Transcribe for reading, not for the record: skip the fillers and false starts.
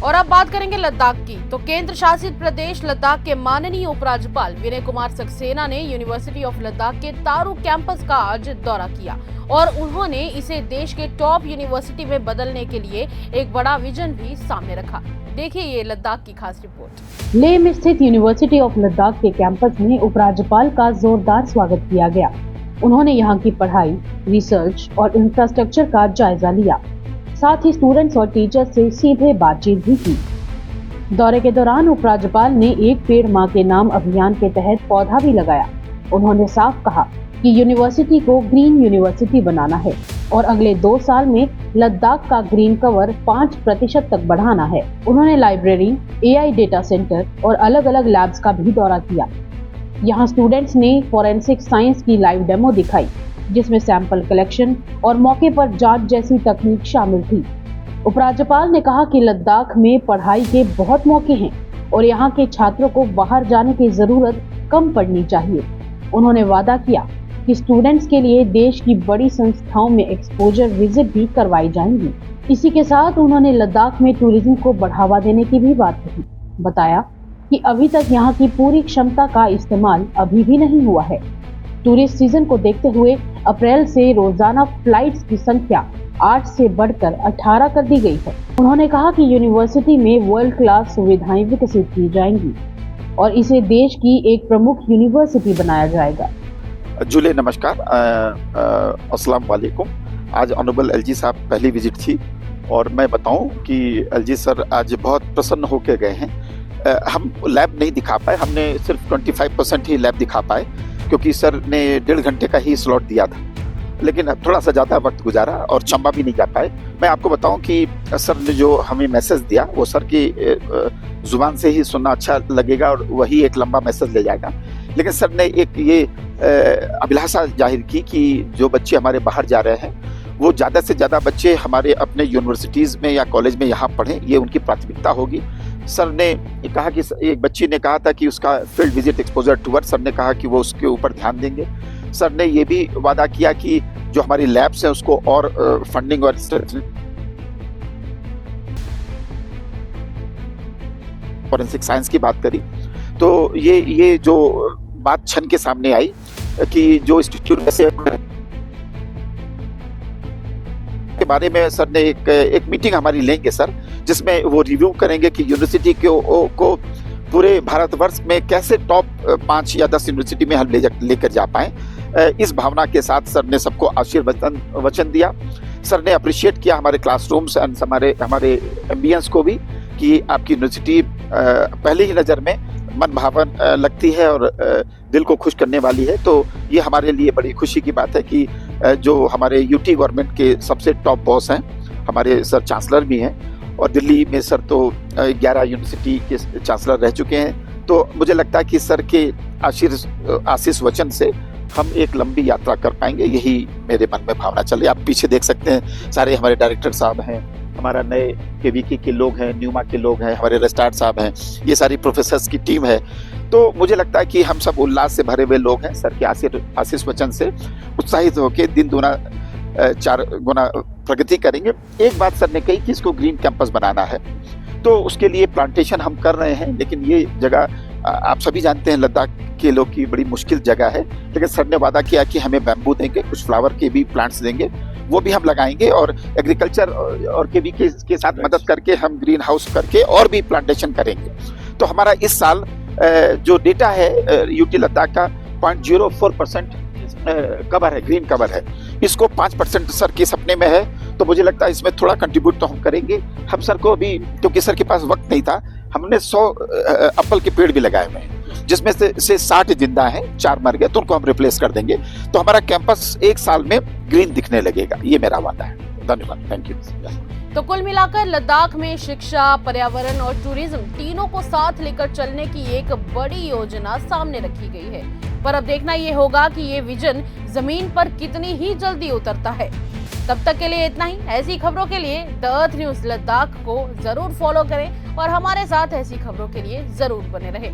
और अब बात करेंगे लद्दाख की। तो केंद्र शासित प्रदेश लद्दाख के माननीय उपराज्यपाल विनय कुमार सक्सेना ने यूनिवर्सिटी ऑफ लद्दाख के तारू कैंपस का आज दौरा किया और उन्होंने इसे देश के टॉप यूनिवर्सिटी में बदलने के लिए एक बड़ा विजन भी सामने रखा। देखिए ये लद्दाख की खास रिपोर्ट। लेह में स्थित यूनिवर्सिटी ऑफ लद्दाख के कैंपस में उपराज्यपाल का जोरदार स्वागत किया गया। उन्होंने यहाँ की पढ़ाई, रिसर्च और इंफ्रास्ट्रक्चर का जायजा लिया। साथ ही स्टूडेंट्स और टीचर्स से सीधे बातचीत भी की। दौरे के दौरान उपराज्यपाल ने एक पेड़ मां के नाम अभियान के तहत पौधा भी लगाया। उन्होंने साफ कहा कि यूनिवर्सिटी को ग्रीन यूनिवर्सिटी बनाना है और अगले 2 साल में लद्दाख का ग्रीन कवर 5% तक बढ़ाना है। उन्होंने लाइब्रेरी, AI डेटा सेंटर और अलग अलग लैब्स का भी दौरा किया। यहाँ स्टूडेंट्स ने फॉरेंसिक साइंस की लाइव डेमो दिखाई, जिसमें सैंपल कलेक्शन और मौके पर जांच जैसी तकनीक शामिल थी। उपराज्यपाल ने कहा कि लद्दाख में पढ़ाई के बहुत मौके हैं और यहाँ के छात्रों को बाहर जाने की जरूरत कम पड़नी चाहिए। उन्होंने वादा किया कि स्टूडेंट्स के लिए देश की बड़ी संस्थाओं में एक्सपोजर विजिट भी करवाई जाएंगी। इसी के साथ उन्होंने लद्दाख में टूरिज्म को बढ़ावा देने की भी बात कही। बताया कि अभी तक यहाँ की पूरी क्षमता का इस्तेमाल अभी भी नहीं हुआ है। टूरिस्ट सीजन को देखते हुए अप्रैल से रोजाना फ्लाइट्स की संख्या 8 से बढ़कर 18 कर दी गई है। उन्होंने कहा कि यूनिवर्सिटी में वर्ल्ड क्लास सुविधाएं विकसित की जाएंगी और इसे देश की एक प्रमुख यूनिवर्सिटी बनाया जाएगा। जुले नमस्कार, अस्सलाम वालेकुम। आज ऑनरेबल LG साहब पहली विजिट थी और मैं बताऊं कि LG सर आज बहुत प्रसन्न होकर गए हैं। हम लैब नहीं दिखा पाए, हमने सिर्फ 25% ही लैब दिखा पाए क्योंकि सर ने 1.5 घंटे का ही स्लॉट दिया था, लेकिन थोड़ा सा ज़्यादा वक्त गुजारा और चंबा भी नहीं जा पाए। मैं आपको बताऊं कि सर ने जो हमें मैसेज दिया वो सर की जुबान से ही सुनना अच्छा लगेगा और वही एक लंबा मैसेज ले जाएगा। लेकिन सर ने एक ये अभिलाषा जाहिर की कि जो बच्चे हमारे बाहर जा रहे हैं वो ज़्यादा से ज़्यादा बच्चे हमारे अपने यूनिवर्सिटीज़ में या कॉलेज में यहाँ पढ़ें, ये उनकी प्राथमिकता होगी। सर ने कहा कि एक बच्ची ने कहा था कि उसका field visit exposure tour, sir ने कहा कि वो उसके ऊपर ध्यान देंगे। सर ने ये भी वादा किया कि जो हमारी लैब्स हैं उसको और फंडिंग और फॉरेंसिक साइंस की बात करी तो ये जो बात छन के सामने आई कि जो इंस्टीट्यूट से के बारे में सर ने एक मीटिंग हमारी लेंगे सर, जिसमें वो रिव्यू करेंगे कि यूनिवर्सिटी को पूरे भारतवर्ष में कैसे टॉप 5 या 10 यूनिवर्सिटी में हम लेकर जा पाए। इस भावना के साथ सर ने सबको आशीर्वचन दिया। सर ने अप्रिशिएट किया हमारे क्लासरूम्स एंड हमारे एम्बियंस को भी कि आपकी यूनिवर्सिटी पहली ही नज़र में मन भावन लगती है और दिल को खुश करने वाली है। तो ये हमारे लिए बड़ी खुशी की बात है कि जो हमारे UT गवर्नमेंट के सबसे टॉप बॉस हैं, हमारे सर चांसलर भी हैं और दिल्ली में सर तो 11 यूनिवर्सिटी के चांसलर रह चुके हैं। तो मुझे लगता है कि सर के आशीष वचन से हम एक लंबी यात्रा कर पाएंगे, यही मेरे मन में भावना चले। आप पीछे देख सकते हैं सारे हमारे डायरेक्टर साहब हैं, हमारा नए KVK के लोग हैं, न्यूमा के लोग हैं, हमारे रजिस्ट्रार साहब हैं, ये सारी प्रोफेसर्स की टीम है। तो मुझे लगता है कि हम सब उल्लास से भरे हुए लोग हैं। सर के आशीष वचन से उत्साहित होकर दिन दूना 4 गुना प्रगति करेंगे। एक बात सर ने कही कि इसको ग्रीन कैंपस बनाना है, तो उसके लिए प्लांटेशन हम कर रहे हैं, लेकिन ये जगह आप सभी जानते हैं लद्दाख के लोग की बड़ी मुश्किल जगह है। लेकिन सर ने वादा किया कि हमें बैम्बू देंगे, कुछ फ्लावर के भी प्लांट्स देंगे, वो भी हम लगाएंगे और एग्रीकल्चर और KVK के साथ मदद करके हम ग्रीन हाउस करके और भी प्लांटेशन करेंगे। तो हमारा इस साल जो डेटा है UT लद्दाख का 0.04% कवर है, ग्रीन कवर है। इसको 5% सर के सपने में है, तो मुझे लगता है इसमें थोड़ा कंट्रीब्यूट तो हम करेंगे। हम सर को अभी, क्योंकि सर के पास वक्त नहीं था, हमने 100 एप्पल के पेड़ भी लगाए हुए हैं, जिसमें से 60 जिंदा हैं, 4 मर गए, तो उनको हम रिप्लेस कर देंगे। तो हमारा कैंपस 1 साल में ग्रीन दिखने लगेगा, ये मेरा वादा है। धन्यवाद, थैंक यू। तो कुल मिलाकर लद्दाख में शिक्षा, पर्यावरण और टूरिज्म तीनों को साथ लेकर चलने की एक बड़ी योजना सामने रखी गई है। पर अब देखना ये होगा कि ये विजन जमीन पर कितनी ही जल्दी उतरता है। तब तक के लिए इतना ही। ऐसी खबरों के लिए द अर्थ न्यूज लद्दाख को जरूर फॉलो करें और हमारे साथ ऐसी खबरों के लिए जरूर बने रहें।